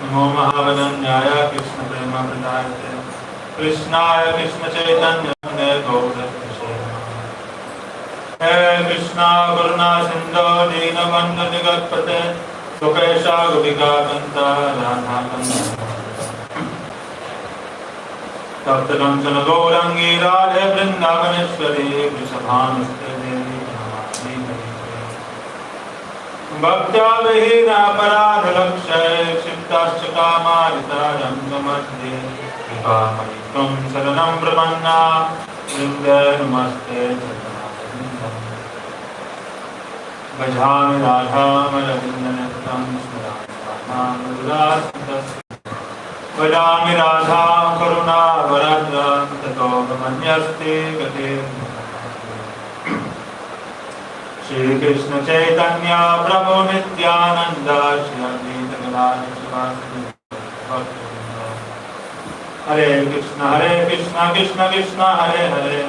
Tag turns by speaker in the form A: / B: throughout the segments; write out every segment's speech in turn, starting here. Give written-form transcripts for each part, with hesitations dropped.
A: नमो महावदन्याय कृष्ण प्रेमप्रदायते कृष्णाय कृष्ण चैतन्य गौरक्षे हे कृष्णा करुणा सिंधो दीनबन्धु जगत्पते सुकेशा गोपिका कान्ता राधा तप्त कंचन गौरंगी राधे वृंदावनेश्वरी वृषभानुस्ते देवी नमामि भक्त्या विहीना अपराध लक्षय क्षिप्ताश्च कामारितारं मध्ये कृपामयि त्वं शरणं प्रपन्ना वृन्दे नमस्ते भजामि राधामरविन्दनतं स्मरामि वदामि राधां करुणावरद्रां ततो मन्यस्ते गते श्री कृष्ण चैतन्य प्रभु नित्यानंद श्री अद्वैत गदाधर शिवासादि हरे कृष्ण कृष्ण कृष्ण हरे हरे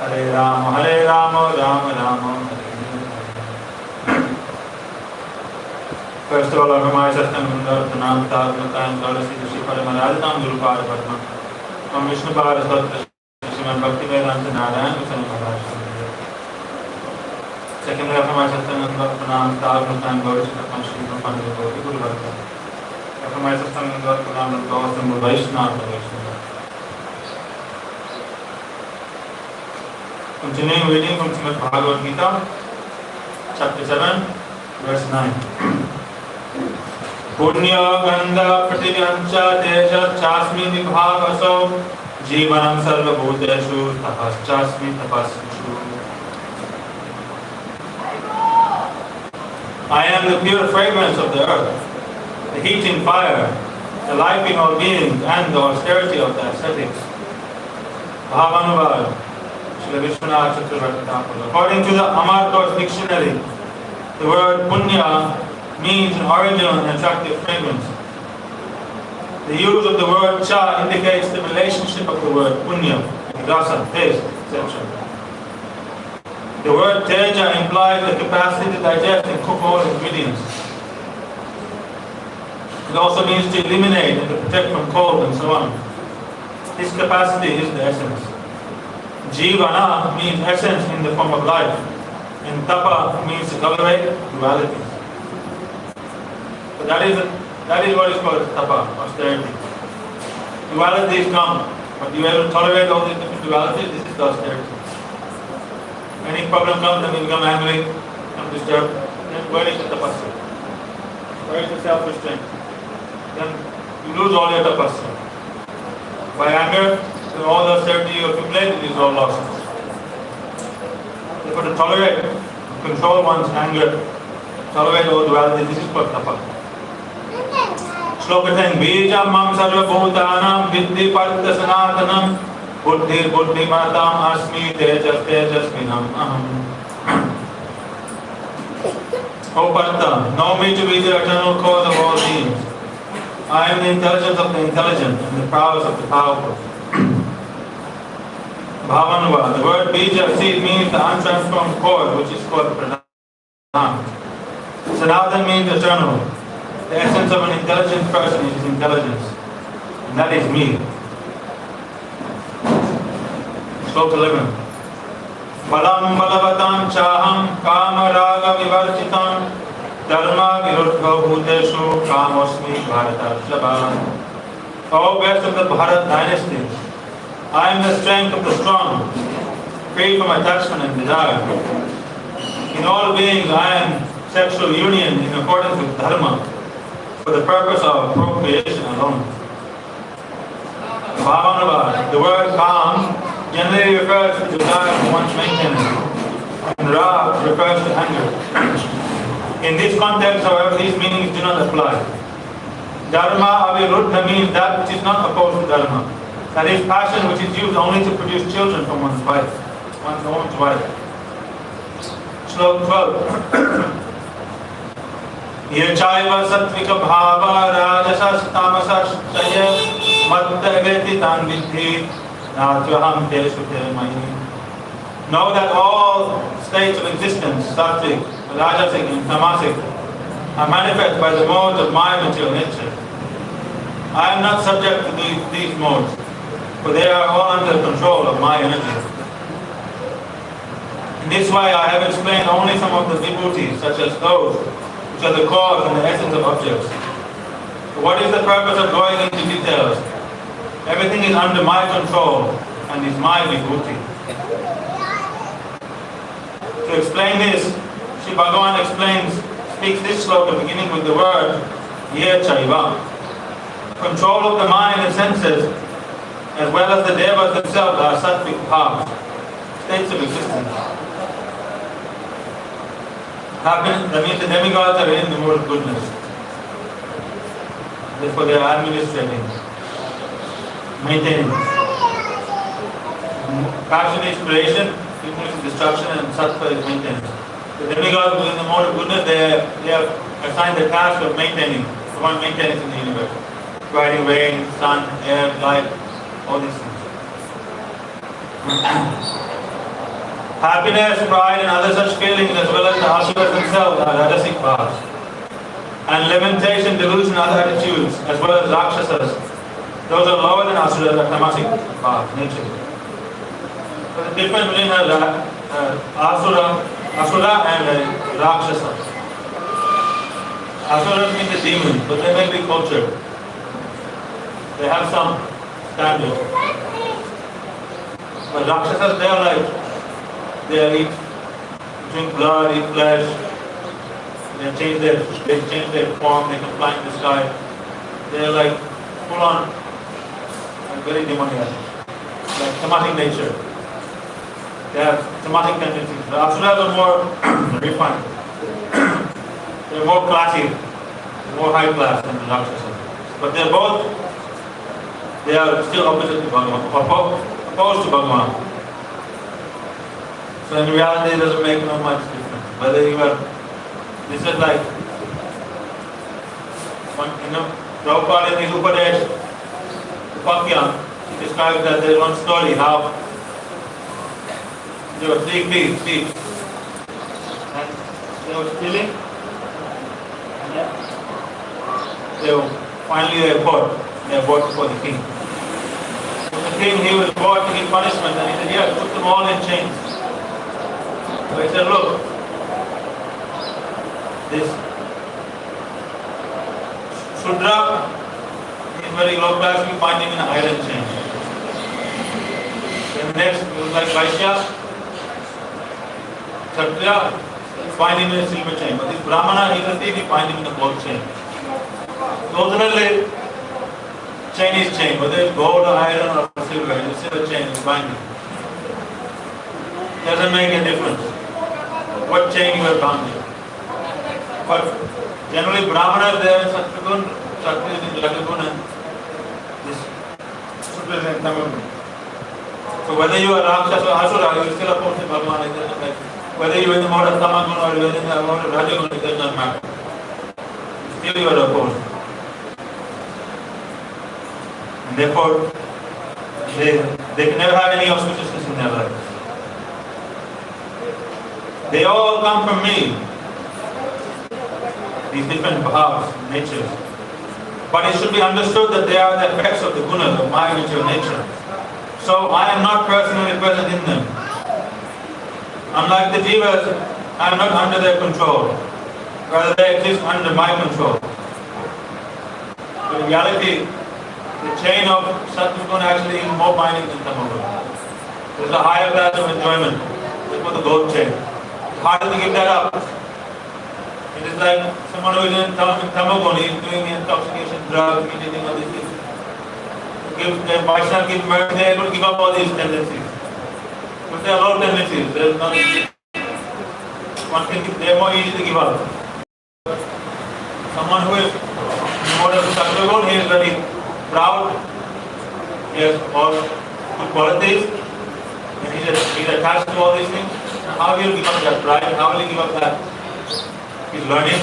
A: हरे राम राम राम हरे First of all, I remind us that Pranam Tadmata and Tulsi Rishi Paramarajam Guru Paramatma from Vishnu Parasvatra Sriman Bhaktivedanta Narayan Goswami Maharaj. Second, I remind us that Pranam Tadmata and Tulsi from Sri Rupananda Guru Bhakta. I remind us that Pranam Goswami Vaishnava Vaishnava. Continuing reading from Bhagavad-gita, chapter 7, verse 9. पुण्य गंध प्रतिव्यंचा तेजश्चास्मि विभावसो जीवनं सर्वभूतेषु तपश्चास्मि तपस्विषु. I am the pure fragrance of the earth, the heating fire, the life in all beings, and the austerity of the ascetics. Bhavanuvad, Srila Vishwanath Chakravarti Thakur. According to the Amarkos dictionary, the word punya means an original and attractive fragrance. The use of the word cha indicates the relationship of the word punya, rasa, taste, etc. The word teja implies the capacity to digest and cook all ingredients. It also means to eliminate and to protect from cold and so on. This capacity is the essence. Jivana means essence in the form of life, and tapa means to tolerate duality. So that is what is called tapa, austerity. Dualities come, but you have to tolerate all these different dualities. This is the austerity. Any problem comes, then you become angry, become disturbed. Then where is the tapasya? Where is the self-restraint? Then you lose all your tapasya. By anger, then all the austerity you accumulated is all lost. Therefore, to tolerate, control one's anger, tolerate all duality, this is called tapa. Shloka 10. Bijam mam sarva bhutanam viddhi partha sanatanam buddhir buddhimatam asmi tejas tejasminam aham. O Partha, know me to be the eternal cause of all beings. I am the intelligence of the intelligent and the prowess of the powerful. Bhavanuva. The word bija, seed, means the untransformed core, which is called pranam. Sanatan means eternal. The essence of an intelligent person is intelligence, and that is me. Sloka 11. Balam balavatam chaham kama raga vivarchitam dharma viruddha bhuteshu kamosmi bharata. O best of the Bharat dynasty, I am the strength of the strong, free from attachment and desire. In all beings I am sexual union in accordance with dharma, for the purpose of procreation alone. Bhavanava, the word kam generally refers to desire for one's maintenance, and ra refers to anger. In this context, however, these meanings do not apply. Dharma aviruddha means that which is not opposed to dharma. That is passion which is used only to produce children from one's wife, one's own wife. Sloka 12. Ye chaiva sattvika bhava rajasas tamasas chaya matta veti tan vidhi natyaham teshu te mayi. Know that all states of existence, sattvic, rajasic and tamasic, are manifest by the modes of my material nature. I am not subject to these modes, for they are all under control of my energy. In this way I have explained only some of the vibhutis, such as those which are the cause and the essence of objects. So what is the purpose of going into details? Everything is under my control and is my vibhuti. To explain this, Sri Bhagavan speaks this sloka beginning with the word Ye Chaiva. Control of the mind and senses, as well as the devas themselves, are sattvic bhavas, states of existence. That means the demigods are in the mode of goodness. Therefore they are administrating, maintaining. Passion is creation, goodness is destruction, and sattva is maintenance. The demigods in the mode of goodness, they are assigned the task of maintaining, the one maintenance in the universe. Providing rain, sun, air, light, all these things. Happiness, pride, and other such feelings, as well as the asuras themselves, are rajasic bhavas. And lamentation, delusion, and other attitudes, as well as rakshasas, those are lower than asuras, are tamasic bhavas, nature. So the difference between asura and rakshasa. Asuras mean the demons, but they may be cultured. They have some standard. But rakshasas, they drink blood, eat flesh, they change their form, they can fly in the sky. They are like full on, very demoniac, like tamasic nature. They have tamasic tendencies. The asuras are more refined. They're more classy, more high class than the rakshasas. But they are still opposite to Bhagavan, opposed to Bhagavan. So in reality it doesn't make no much difference. Whether you are, this is like, Prabhupada in his Upadesh, Upakyam, he describes that there is one story how there were three thieves, and they were stealing, and finally they were brought before the king. The king, he was brought to give punishment, and he said, yes, put them all in chains. So he said, look, this Shudra is very low class, you find him in an iron chain. Then next, he was like Vaishya, Kshatriya, you find him in a silver chain. But this Brahmana, he is a thief, you find him in a gold chain. Totally, chain is chain, whether it's gold or iron or silver, it's still a chain, you find it. Doesn't make a difference what chain you are bound with. But generally Brahmanas, they are in Sattvagun, Kshatriya is in Rajaguna, and this Shudra is in Tamagun. So whether you are Rakshasa or Asura, you are still opposed to Bhagavan, it doesn't matter. Whether you are in the mode of Tamagun or you are in the mode of Rajaguna, it does not matter. Still you are opposed. And therefore, they can never have any auspiciousness in their life. They all come from me, these different bhavas, natures. But it should be understood that they are the effects of the gunas of my material nature. So I am not personally present in them. Unlike the jivas, I am not under their control. Rather, they exist under my control. But in reality, the chain of Sattva actually is more binding than Tamagun. There is a higher class of enjoyment. Therefore the gold chain. It's harder to give that up. It is like someone who is in Tamagun, he is doing intoxication, drugs, eating all these things. If Vaishnava gives mercy, they are able to give up all these tendencies. But they are low tendencies. There is nothing. They are more easy to give up. Someone who is in mode of Sattva, he is very proud, he has all good qualities, and he is attached to all these things. How will he give up that pride? How will he give up that? He's learning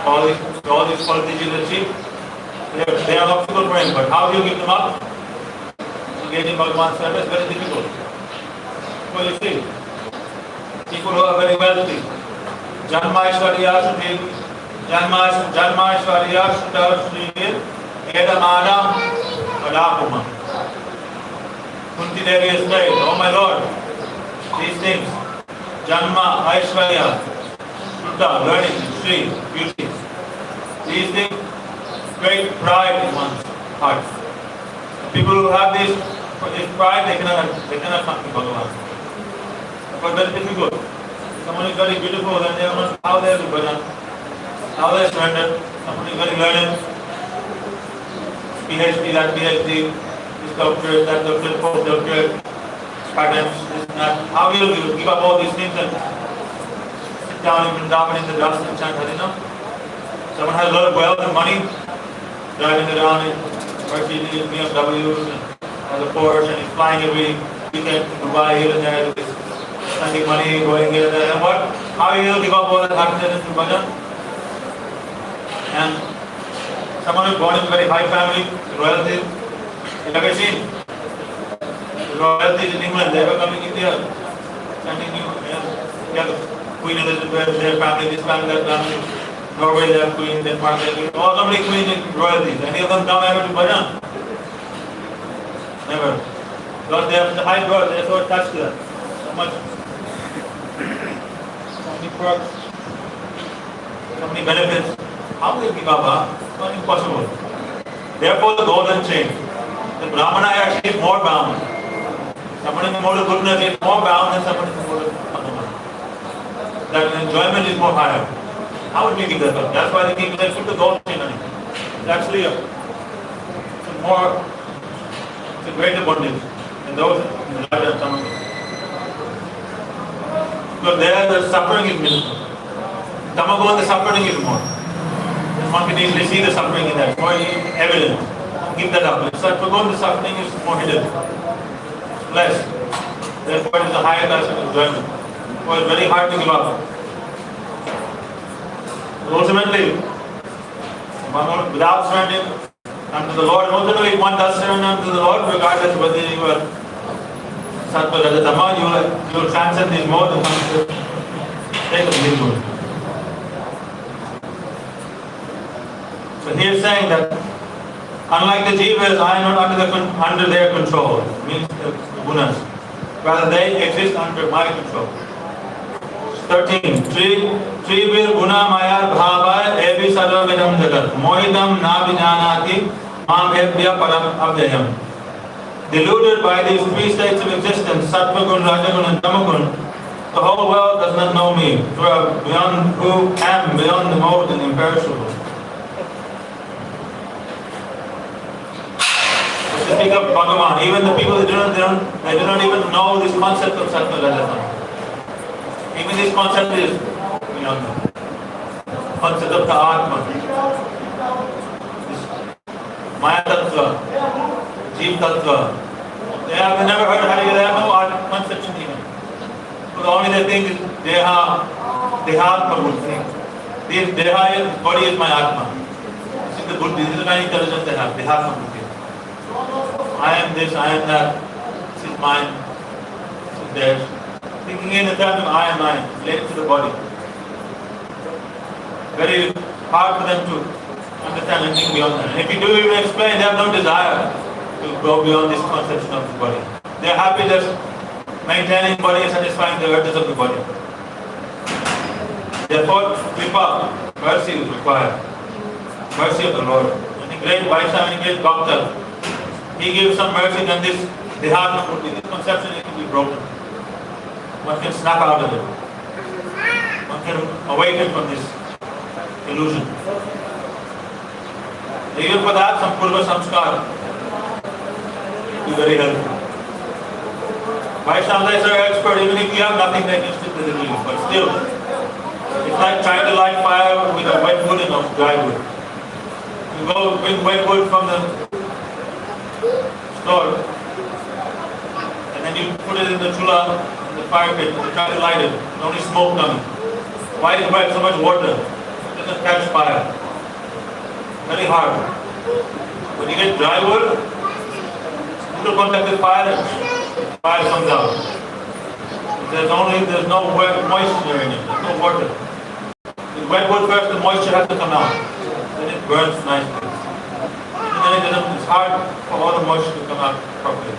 A: all these qualities he has achieved. They are obstacle for him, but how will you give them up? Engaging Bhagavan's service is very difficult. So you see, people who are very wealthy, Janma Ishwarya Sudhi, Janmaishwarya Sutta Sri Edamadam Adapuma. Kunti Devi is prayed, oh my Lord, these things, Janma, Aishwarya, Sutta, learning, Sri, beauty, these things, great pride in one's heart. People who have this pride, they cannot come to Bhagavan. But very difficult. Someone is very beautiful, and they don't know how they do bhajan, how they surrender. Someone is very learned, PhD, that PhD, this doctorate, that doctorate, postdoctorate, patents, this and that. How will you give up all these things and sit down in Vrindavan in the dust and chant Harinam? Someone has a lot of wealth and money, driving around in Mercedes, BMWs, and has a Porsche, and he's flying every weekend to Dubai, here and there, spending money, going here and there. And what? How will you give up all that happiness to bhajan? And someone who is born in a very high family, royalties, you have ever seen? The royalties in England, they were coming India, chanting you have Queen Elizabeth, their family, this family, that family. Norway, they have Queen, Denmark, they have all so many queens and royalties. Any of them come ever to bhajan? Never. Because they have the high birth, they are so attached to that. So much. So many perks, so many benefits. How will you give up? It's not impossible. Therefore, the golden chain. The Brahmana actually is more bound. Someone in the mode of goodness is more bound than someone in the mode of Bhagavan. That enjoyment is more higher. How would we give that up? That's why the king said, put the golden chain on it. It's actually a greater bondage than those in the Raja and Tamaka. Because there the suffering is minimal. Tamaka, the suffering is more. One can easily see the suffering in that. It's more evident. Give that up. It's like the suffering is more hidden. It's less. Therefore, it is a higher class of enjoyment. So it's very hard to give up. Ultimately, one without surrendering unto the Lord, ultimately, if one does surrender unto the Lord, regardless of whether you are Sattva, Raja, Tama, you will transcend these modes and come to the state of Nirguna. So he is saying that unlike the jivas, I am not under their control, means the gunas. Rather, they exist under my control. 13. Trivir guna maya bhava evi sarva vidam jagat mohidam na vijanati mam ebhya param avyayam. Deluded by these three states of existence, sattva gun, rajagun and tamagun, the whole world does not know me, beyond who am beyond the mode and imperishable. To speak of Bhagavan, even the people that do not even know this concept of sattva rajatama. Even this concept is beyond them. Concept of the Atma. This Maya Tattva, Jeev Tattva. They have never heard of Hari, they have no conception even. So the only thing is Dehatma would think. This Deha body is my Atma. This is the Buddhi, this is the kind of intelligence they have. Dehatma would think. I am this, I am that. This is mine. This is theirs. Thinking in the terms of I and mine, related to the body. Very hard for them to understand anything beyond that. And if you do even explain, they have no desire to go beyond this conception of the body. They are happy just maintaining body and satisfying the urges of the body. Therefore, kripa, mercy is required. Mercy of the Lord. And the great Vaishnava, great Bhakta, he gives some mercy, then this Dehatma would be, this conception is to be broken. One can snap out of it. One can awaken from this illusion. Even for that, some purva samskar will be very helpful. Vaishnavas are expert, even if you have nothing, they can still deliver you. But still, it's like trying to light fire with a wet wood and a dry wood. You go bring wet wood from the store, and then you put it in the chula, the fire pit, you try to light it, only smoke coming. Why is wet? So much water. It doesn't catch fire. Very hard. When you get dry wood, little contact with fire, fire comes out. There's no moisture in it, there's no water. With wet wood first the moisture has to come out. Then it burns nicely. And then it's hard for all the moisture to come out properly.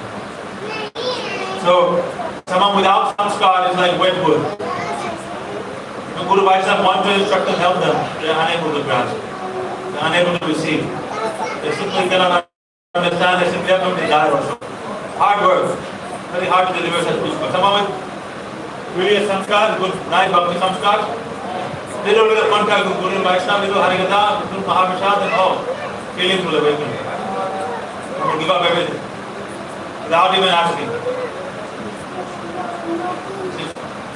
A: So someone without samskar is like wet wood. The Guru Vaishnava want to instruct and help them. They are unable to grasp. They are unable to receive. They simply cannot understand. They simply have no desire also. Hard work. Very hard to deliver such people. Someone with really a samskar, good, nice bhakti samskar, they don't get a contact with Guru Vaishnava, they do Harikatha, they do Mahaprasad and all. Feelings will awaken. They will give up everything. Without even asking.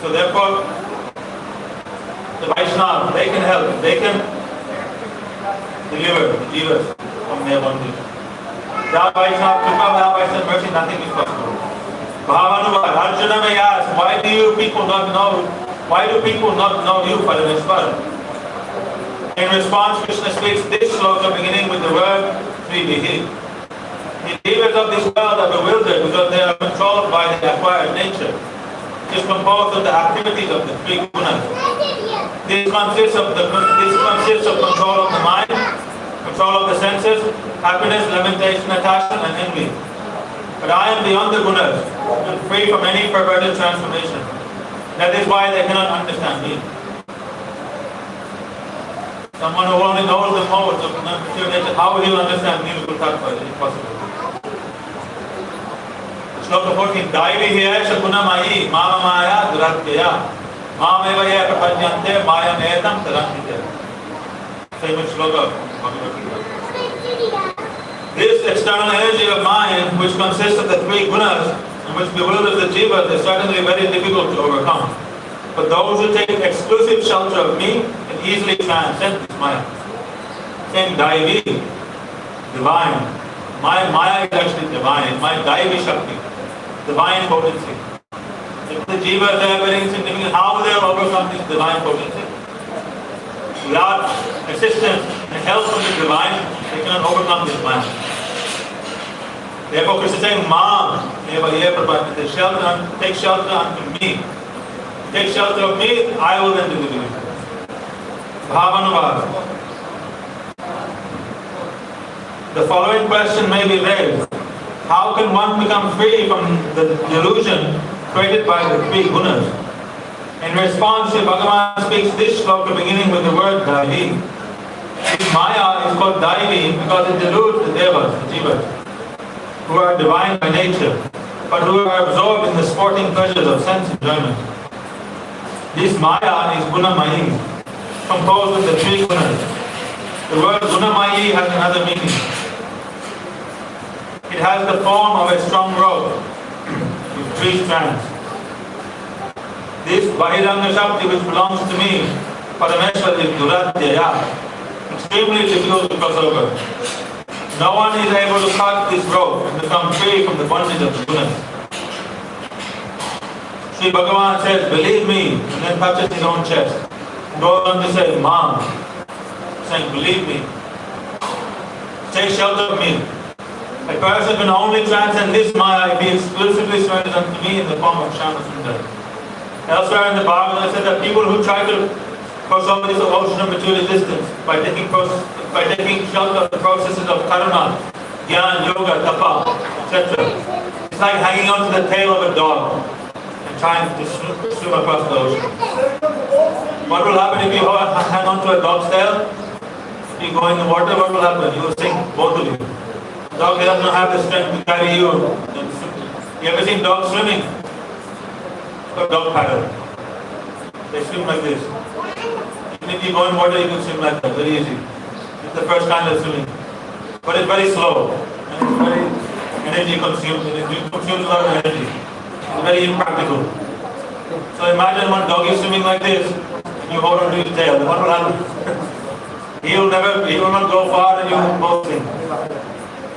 A: So therefore, the Vaishnava, they can help, they can deliver the jivas from their bondage. Without Vaishnava Kripa, without Vaishnava mercy, nothing is possible. Bhavanuvad, Arjuna may ask, why do people not know you, Parameshwar? In response, Krishna speaks this sloka beginning with the word Srivihi. The devas of this world are bewildered because they are controlled by the acquired nature. It is composed of the activities of the three gunas. This consists of control of the mind, control of the senses, happiness, lamentation, attachment, and envy. But I am beyond the gunas, free from any perverted transformation. That is why they cannot understand me. Someone who only knows the modes of pure nature, how will he understand me? It is impossible. Sloka 14. Daivi hiya shakuna mai mama maya duratya mameva ya prapanyante mayam etam tarantite. Famous sloka of Bhagavad-gita. This external energy of mind, which consists of the three gunas and which bewilders the jivas, is certainly very difficult to overcome. But those who take exclusive shelter of me can easily transcend this maya. Saying Daivi, divine. My maya is actually divine. It's my Daivi Shakti, divine potency. If the jivas are very insignificant, how will they overcome this divine potency? Without assistance and help from the divine, they cannot overcome this maya. Therefore, Krishna is saying, Mom, take shelter unto me. Take shelter of me, I will then deliver you. Bhavanuvad. The following question may be raised. How can one become free from the delusion created by the three gunas? In response, Bhagavan speaks this shloka beginning with the word Daivi. This Maya is called Daivi because it deludes the devas, the jivas, who are divine by nature, but who are absorbed in the sporting pleasures of sense enjoyment. This Maya is Gunamayi, composed of the three gunas. The word Gunamayi has another meaning. It has the form of a strong rope with three strands. This Bahiranga Shakti which belongs to me, Parameshwar, is Duratyaya, extremely difficult to cross over. No one is able to cut this rope and become free from the bondage of the gunas. Sri Bhagavan says, believe me, and then touches his own chest. Goes on to say, Mom, saying, believe me. Take shelter of me. A person can only transcend this Maya if he exclusively surrenders unto me in the form of Shama Sundar. Elsewhere in the Bhagavad, it said that people who try to cross over this ocean of material existence by taking shelter of the processes of karma, jnana, yoga, tapa, etc. It's like hanging onto the tail of a dog and trying to swim across the ocean. What will happen if you hang onto a dog's tail? If you go in the water, what will happen? You will sink, both of you. The dog does not have the strength to carry you. You ever seen dogs swimming? Or dog paddle. They swim like this. Even if you go in water, you can swim like that, very easy. It's the first time they're swimming. But it's very slow. And it's very energy consuming. It consumes a lot of energy. It's very impractical. So imagine one dog is swimming like this, and you hold on to his tail. Then what will happen? He will not go far and you will both sink.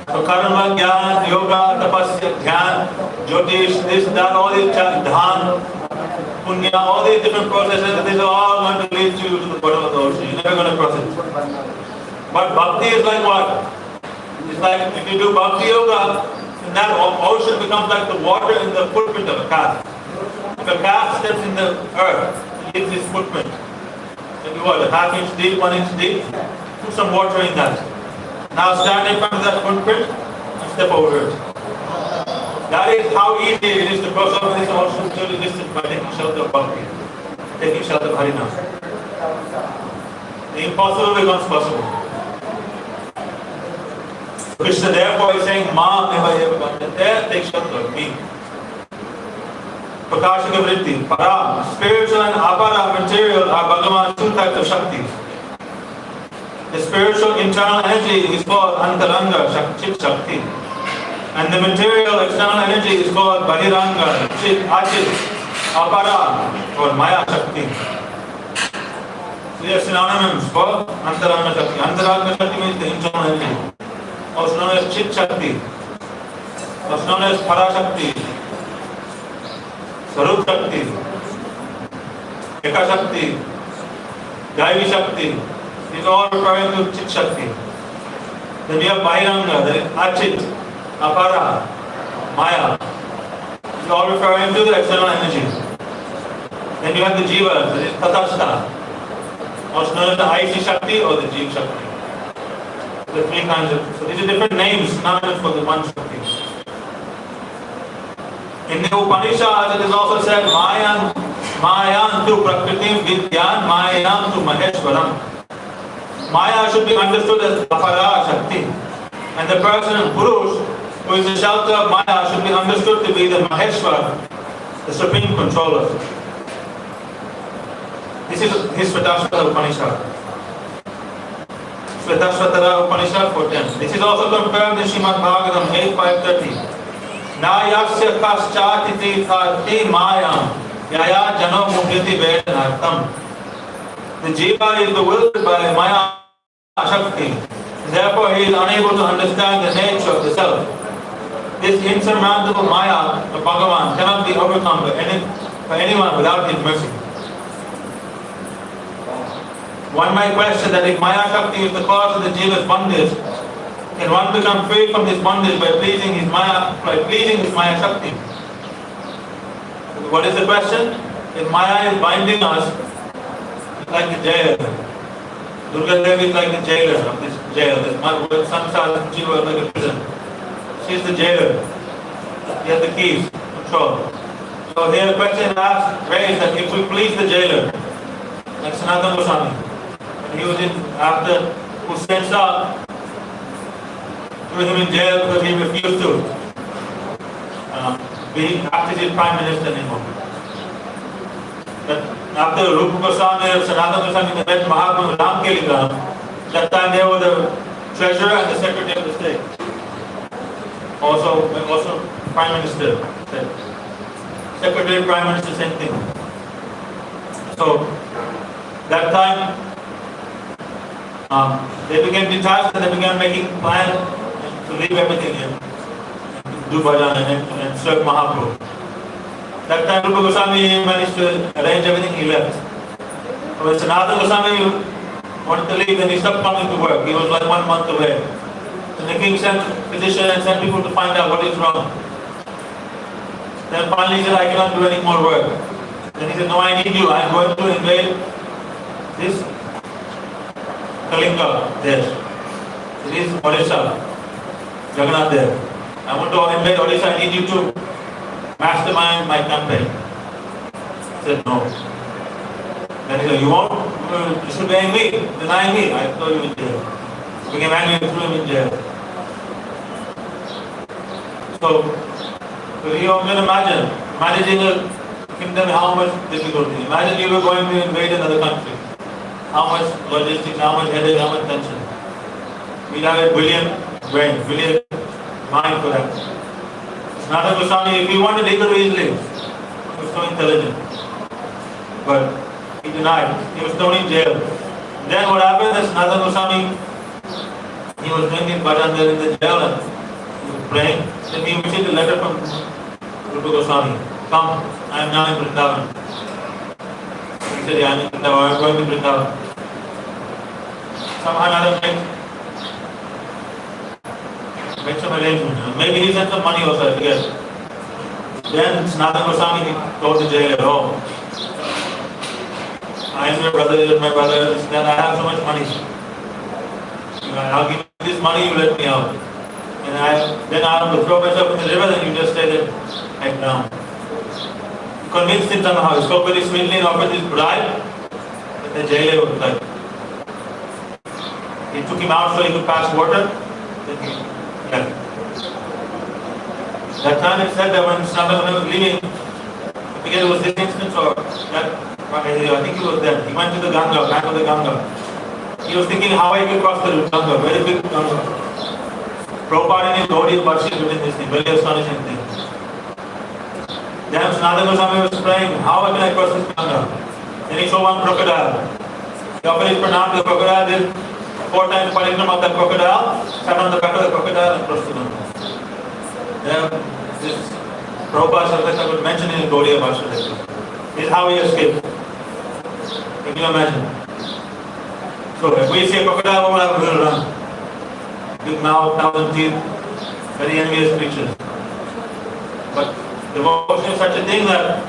A: So karma, jnana, yoga, tapasya, dhyan, jyotish, this, that, all these dhan, punya, all these different processes, these are all going to lead you to the bottom of the ocean. You're never going to cross it. But bhakti is like what? It's like if you do bhakti yoga, then that ocean becomes like the water in the footprint of a calf. If a calf steps in the earth, it leaves his footprint. maybe what, a half inch deep, 1 inch deep, put some water in that. Now stand in front of that footprint and step over it. That is how easy it is to cross over this also spiritual distance by taking shelter of Bhakti, taking shelter of Harinam. The impossible becomes possible. Krishna therefore is saying, Ma eva eva bhakti. There, take shelter of me. Prakashika vritti, para, spiritual and apara material are Bhagavan's two types of Shaktis. The spiritual internal energy is called Antaranga, Chit Shakti. And the material external energy is called Bahiranga, Chit, Achit, Apara, or Maya Shakti. So they are synonyms for Antaranga Shakti. Antaranga Shakti means the internal energy, also known as Chit Shakti, also known as Para Shakti, Sarup Shakti, Eka Shakti, Daivi Shakti. These are all referring to Chit Shakti. Then we have Bahiranga, that is Achit, Apara, Maya. These are all referring to the external energy. Then you have the Jiva, that is Tatastha, also known as the Aisi Shakti or the Jeev Shakti. The three kinds of, so these are different names, synonymous for the one Shakti. In the Upanishads it is also said, Mayan tu Prakritim Vidyan, Mayan tu Maheshwaram. Maya should be understood as Apara Shakti. And the person, Purush, who is the shelter of Maya, should be understood to be the Maheshwar, the supreme controller. This is Svetashvatara Upanishad. Svetashvatara Upanishad 410. This is also confirmed in Srimad Bhagavatam 8.530. Nayasya kaschatiti thati mayam yaya jano mukhyati vedanartam. The Jiva is bewildered by Maya Shakti. Therefore, he is unable to understand the nature of the self. This insurmountable Maya of Bhagavan cannot be overcome by anyone without his mercy. One might question that if Maya Shakti is the cause of the Jiva's bondage, can one become free from this bondage by pleasing his Maya Shakti? What is the question? If Maya is binding us, it's like the jailer. Durga Devi is like the jailer of this jail. This samsara Jiva is like a prison. She is the jailer. She has the keys, control. So here the question raised that if we please the jailer, like Sanatana Goswami, when he was after Hussain Shah threw him in jail because he refused to be acted as Prime Minister anymore. But after Rupa Goswami and Sanatana Goswami met Mahatma Ram Keligram, that time they were the treasurer and the secretary of the state. Also Prime Minister. Secretary, Prime Minister, same thing. So that time they became detached and they began making plans to leave everything and do bhajan and serve Mahaprabhu. That time Rupa Goswami managed to arrange everything, he left. When Sanatana Goswami wanted to leave, then he stopped coming to work. He was like 1 month away. And the king sent physician and sent people to find out what is wrong. Then finally he said, I cannot do any more work. Then he said, no, I need you. I am going to invade this Kalinga Desh. It is Odisha, Jagannath there. I want to invade Odisha. I need you to mastermind my campaign. He said, no. Then he said, you won't? Disobeying me, denying me. I throw you in jail. He became angry and threw him in jail. So you can imagine managing a kingdom, how much difficulty. Imagine you were going to invade another country. How much logistics, how much headache, how much tension. We have a brilliant brain, brilliant mind for that. Sanatana Goswami, if he wanted, he could easily. He was so intelligent. But he denied. He was thrown in jail. Then what happened is Sanatana Goswami, he was drinking bhajan there in the jail and he was praying. Then he received a letter from Rupa Goswami. Come, I am now in Vrindavan. He said, yeah, I am in Vrindavan, I am going to Vrindavan. Somehow another make some arrangement. Maybe he sent some money also, I guess. Then Sanatana Goswami told the jailer, oh, I am your brother, you are my brother, then I have so much money. I'll give you this money, you let me out. And then I have to throw myself in the river, and you just stay there, head down. You convinced him somehow, he spoke very sweetly and offered this bribe, but the jailer was like, he took him out so he could pass water, then he left. That time it said that when Sanatana was leaving, I forget it was this instance or that, I think it was that, he went to the Ganga, back of the Ganga. He was thinking how I could cross the Ganga, very big Ganga. Prabhupada in his Gaudi Bharshi written this thing, very astonishing thing. Then Sanatana Goswami was praying, how can I cross this Ganga? Then he saw one crocodile. He offered his pranam to the crocodile, did 4 times parikrama of that crocodile, sat on the back of the crocodile and crossed the Ganga. This Prabhupada Sarvata would mention in Gaudiya Bharshi. This is how he escaped. Can you imagine? So if we see a crocodile, we will run. Big mouth, 1,000 teeth, very envious creatures. But devotion is such a thing that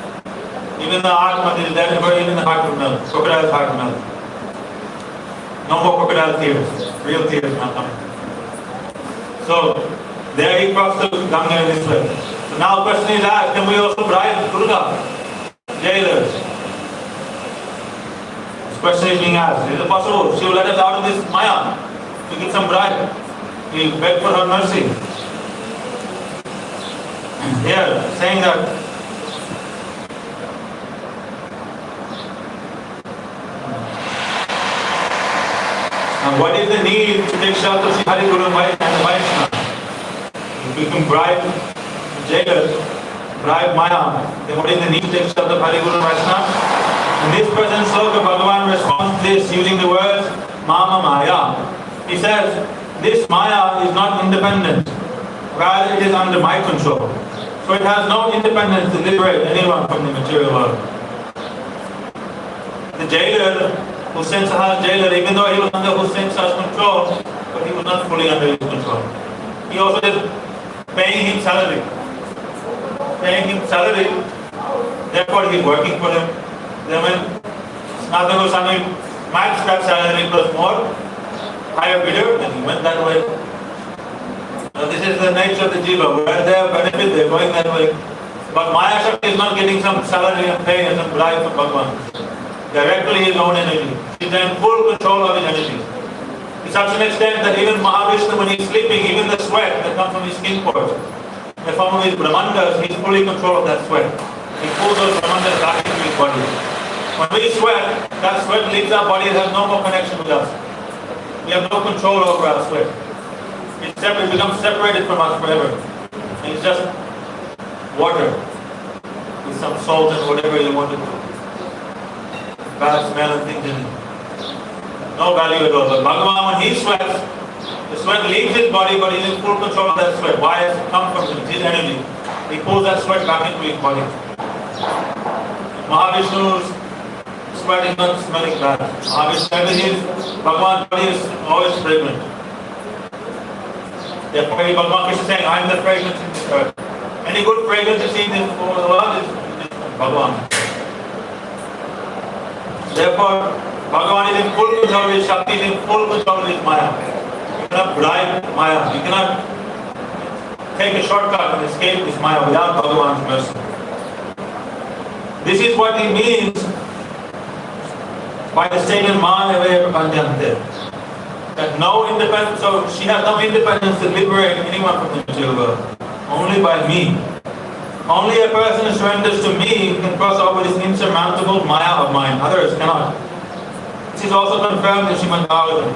A: even the heart is there, even the heart will melt. Crocodile's heart will melt. No more crocodile tears. Real tears not coming. So there he crossed the Ganga in this way. So now the question is asked, can we also bribe Durga, jailers? This question is being asked. Is it possible? She will let us out of this Maya to get some bribe. We beg for her mercy. Here, saying that now what is the need to take shelter of Hari Guru and Vaishnava? If we can bribe jailers, bribe Maya, then what is the need to take shelter of Hari Guru and Vaishnava? In this present sloka, Bhagavan responds to this using the words Mama Maya. He says, this Maya is not independent, rather it is under my control. So it has no independence to liberate anyone from the material world. The jailer, Hussain Shah's jailer, even though he was under Hussain Shah's control, but he was not fully under his control. He also did paying him salary. Therefore he is working for him. Then when Sanatana Goswami matched that salary plus more, higher bidder, then he went that way. Now this is the nature of the jiva. Where they have benefit, they are going that way. But Maya Shakti is not getting some salary and pay and some bribe from Bhagavan. Directly his own energy. He is in full control of his energy. To such an extent that even Mahavishnu, when he is sleeping, even the sweat that comes from his skin pores, in the form of his brahmandas, he is fully in control of that sweat. He pulls those brahmandas back into his body. When we sweat, that sweat leaves our body and has no more connection with us. We have no control over our sweat. It becomes separated from us forever. And it's just water with some salt and whatever you want to do. Bad smell and things in it. No value at all. But Bhagavan, when he sweats, the sweat leaves his body, but he's in full control of that sweat. Why? It comes from his energy. He pulls that sweat back into his body. Mahavishnu's sweat is not smelling bad. Bhagavan's body is always fragrant. Therefore, Bhagavan Krishna is saying, I am the fragrance in this earth. Any good fragrance you see in this world is Bhagavan. Therefore, Bhagavan is in full control of his Shakti, is in full control of his Maya. You cannot bribe Maya. You cannot take a shortcut and escape this Maya without Bhagavan's mercy. This is what he means by the statement Maya Vaya Prapanjante. That no independence, so she has no independence to liberate anyone from the material world. Only by me. Only a person who surrenders to me can cross over this insurmountable Maya of mine. Others cannot. This is also confirmed in Srimad Bhagavatam.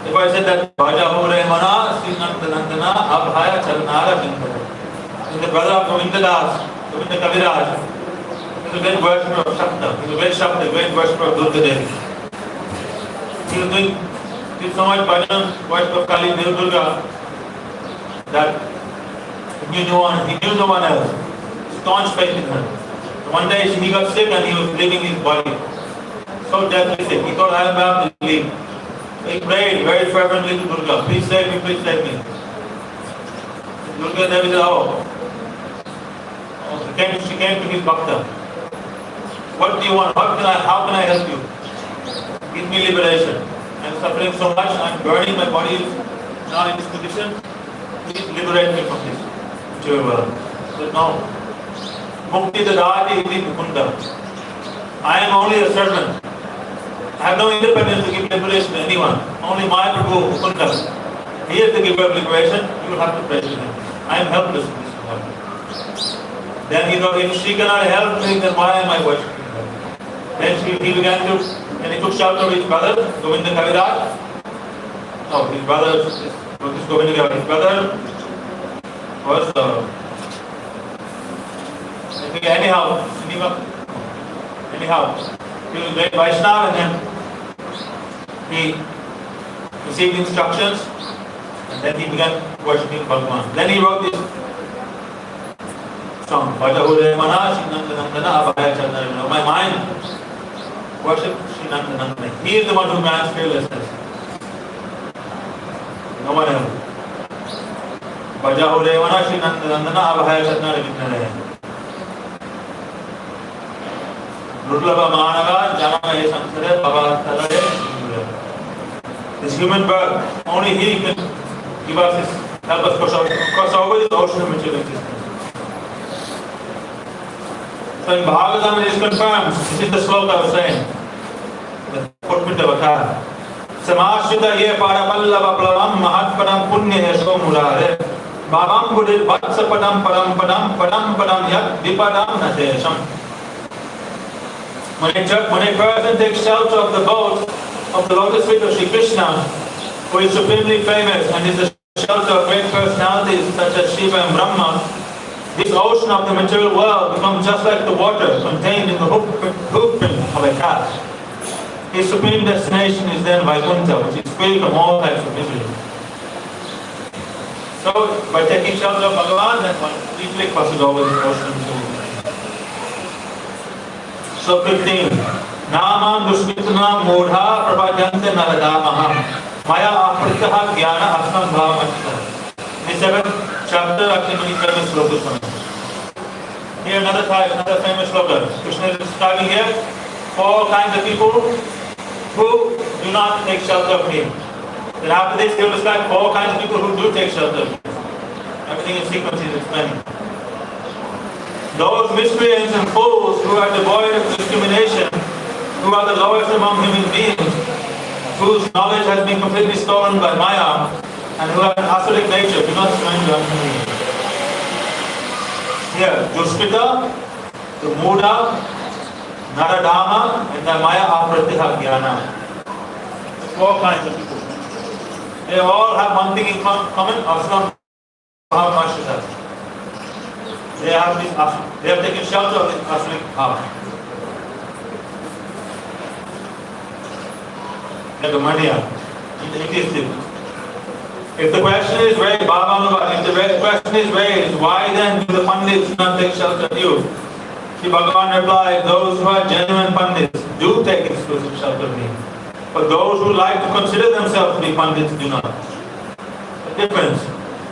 A: If I said that Bhaja Hore Mana Sri Nandana Abhaya Charanara Bindara. The brother of Govinda Das, Govinda Kaviraj, is a great worshipper of Shakta. He is a great Shakta, a great worshipper of Durga Devi. He was did so much bhajan, worship of Kali Durga, that he knew no one else. Staunch faith in her. One day he got sick and he was leaving his body. So deathly sick. He thought, I am about to leave. He prayed very fervently to Durga, please save me, please save me. Durga Devi said, she came to his bhakta. What do you want? How can I help you? Give me liberation. I'm suffering so much, I'm burning, my body is now in this condition. Please liberate me from this material world. He said, no. Mukti dadati iti mukunda. I am only a servant. I have no independence to give liberation to anyone. Only my Prabhu, Mukunda. He is the giver of liberation. You will have to pray to him. I am helpless in this world. Then he thought, if she cannot help me, then why am I worshipping her? Then he took shelter of his brother, Govinda Kaviraj. No, his brother, his Govinda Kaviraj. His brother was anyhow, he was a great Vaishnava, and then he received instructions, and then he began worshipping Bhagavan. Then he wrote this song, Bhajahure Mana Shinandana Abhaya Chandana. My mind worship Shinandana. He is the one who grants fearlessness. No one else. Bhajahure Mana Shinandana Abhaya Chandana. This human birth, only he can give us this, help us cross over this ocean of material existence. So in Bhagavatam it is confirmed, this is the sloka I was saying, the footprint of Akara. Samashita ye parapallava plavam mahatpadam punya yasho murare bhavam buddhit vatsapadam padam yat vipadam natesham. When a person takes shelter of the boat of the lotus feet of Sri Krishna, who is supremely famous and is the shelter of great personalities such as Shiva and Brahma, this ocean of the material world becomes just like the water contained in the hoofprint of a cat. His supreme destination is then Vaikuntha, which is free from all types of misery. So, by taking shelter of Bhagavan, then one easily crosses over this ocean of material. So 15. Namam dushmitna mudha prabhajante naradamaha maya aprityaha jnana asam bhavamachita. In the 7th chapter, actually many famous slokas. Here another famous sloka. Krishna is describing here 4 kinds of people who do not take shelter of him. Then after this, he will describe 4 kinds of people who do take shelter of him. Everything in sequence is explaining. Those miscreants and fools who are devoid of discrimination, who are the lowest among human beings, whose knowledge has been completely stolen by Maya, and who have an asuric nature, do not surrender unto me. Here, Dushpita, the Muda, Naradama, and the Maya Apratyaha Jnana. 4 kinds of people. They all have one thing in common, Asram Bhavamashita. They have taken shelter of this asuric power. Like a mania, atheistic. If the question is raised, if the question is raised, why then do the Pandits not take shelter of you? Sri Bhagavan replied, those who are genuine Pandits do take exclusive shelter of me. But those who like to consider themselves to be Pandits do not. The difference.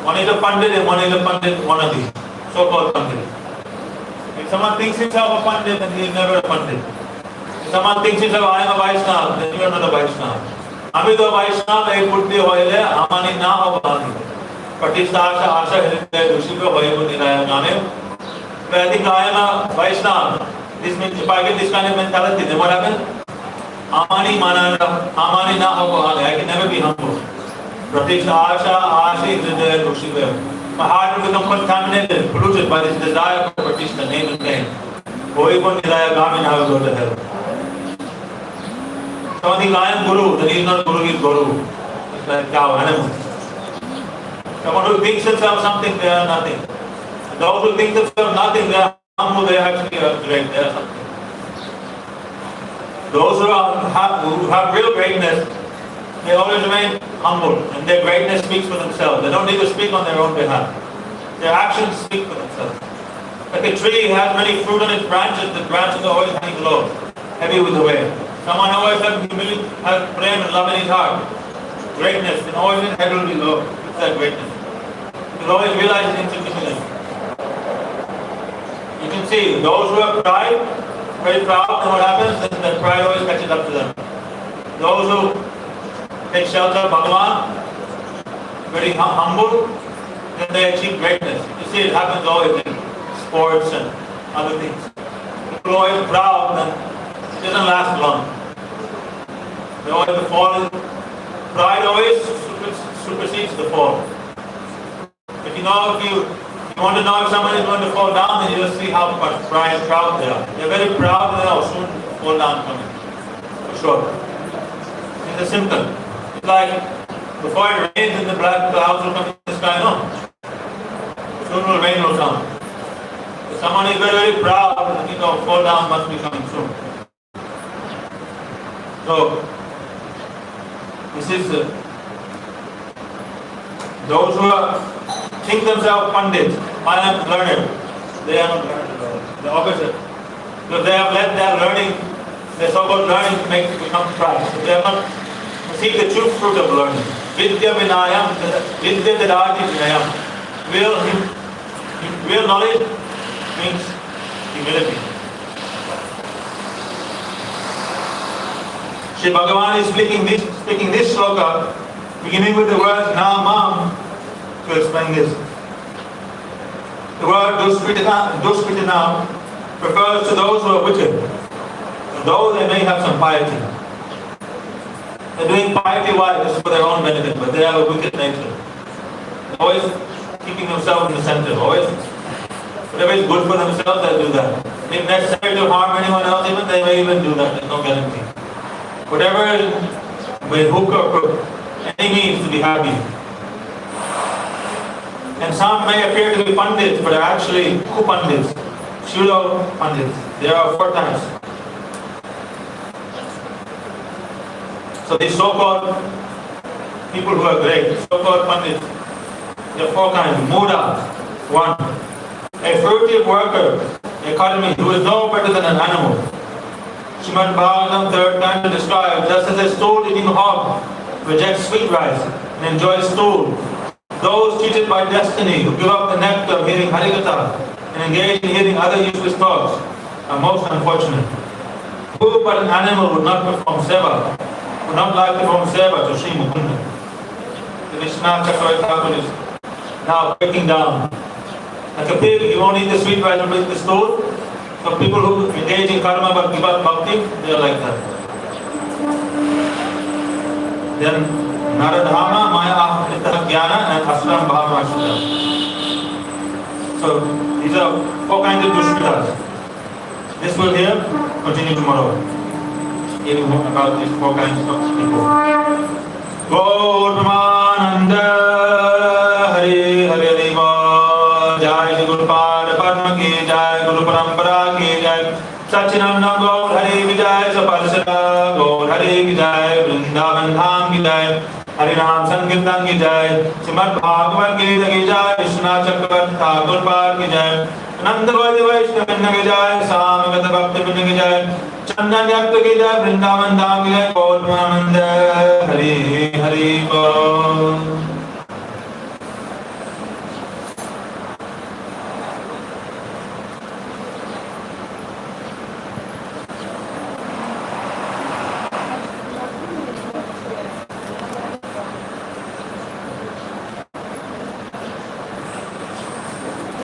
A: One is a Pandit and one is a Pandit wannabe. So-called Pandit. If someone thinks himself a Pandit, then he is never a Pandit. If someone thinks himself, I am a Vaishnava, then you are not a Vaishnava. Amido Vaishnava, a buddhi hoile, amani na avani. Pratishtha asha hridaya dushika hoibu niraya jane. But I think I am a Vaishnava. This means if I get this kind of mentality, then what happens? Amani na avani. I can never be humble. Pratishtha asha hridaya dushika. My heart will become contaminated, polluted by this desire for Pratishtha, name and fame. Hoibu niraya gamin, I will go to hell. Someone thinks I am Guru, then he is not Guru, he is Guru. It's like cow, animal. Someone who thinks himself something, they are nothing. And those who think themselves nothing, they are humble, they actually are great, they are something. Those who have real greatness, they always remain humble, and their greatness speaks for themselves. They don't need to speak on their own behalf. Their actions speak for themselves. Like a tree has many fruit on its branches, the branches are always hanging low, heavy with the weight. Someone always has humility, has prema and love in his heart. Greatness, and always his head will be low. It's that greatness. He will always realize his insignificance. You can see, those who have pride, very proud, then what happens? Then that pride always catches up to them. Those who take shelter of Bhagavan, very humble, then they achieve greatness. You see, it happens always in sports and other things. People are always proud, and it doesn't last long. They always fall. Pride always supersedes the fall. If you want to know if someone is going to fall down, then you just see how much proud they are. They're very proud, and they'll soon fall down from it. For sure. It's a symptom. It's like before it rains and the black clouds will come in the sky. No. Soon the rain will come. If someone is very, very proud, fall down must be coming soon. So, this is those who think themselves pandits, I am learned. They are not learned at all. The opposite. Because they have let their learning, their so-called learning become pride. So they have not seek the true fruit of learning. Vidya vinayam, vidya dadati vinayam. Real knowledge means humility. Shri Bhagavan is speaking this sloka, beginning with the word namam, to explain this. The word duskritinam refers to those who are wicked, though they may have some piety. They're doing piety why? Just for their own benefit, but they have a wicked nature. Always keeping themselves in the center. Always, whatever is good for themselves, they'll do that. If necessary to harm anyone else, even they may even do that. There's no guarantee. Whatever is with hook or crook, any means to be happy. And some may appear to be pandits, but are actually kupandits, pseudo pandits. There are 4 types. So these so-called people who are great, so-called pandits, there are 4 kinds. Muda, 1. A furtive worker, a karmi, who is no better than an animal. Srimad Bhagavatam 3rd canto describes, just as a stool-eating hog rejects sweet rice and enjoys stool, those cheated by destiny who give up the nectar of hearing Harikatha and engage in hearing other useless talks are most unfortunate. Who but an animal would not perform seva, would not like to perform seva to Sri Mukunda? The Vishnu Chakravarti Thakur is now breaking down. Like a pig, you won't eat the sweet rice and eat the stool. So people who engage in karma but give up bhakti, they are like that. Then Naradhama, Maya, Ahritah, Jnana and Asram Bhavana Sutta. So these are 4 kinds of dushmitas. This will here continue tomorrow. Hearing about these 4 kinds of people. Gaur Pramananda Hari Hari Deva Jai Guru Pada Padma Ki Jai Guru Parampara Ki Jai Sachinanda Gaur Hari Vijay Saparsada Gaur Hari Vijay Vrindavan Dham Ki Jai Hari Ram Sankirtan Ki Jai Srimad Bhagavad-gita Ki Jai Vishnu Chakravarti Thakur Par Ki Jai Nanda Gaudi Vaishnava Ki Jai Samagata Bhakti Vinaya Ki Jai Chandan Yakta Ki Jai Vrindavan Dham Ki Jai Gaur Pramananda Hari Hari Gaur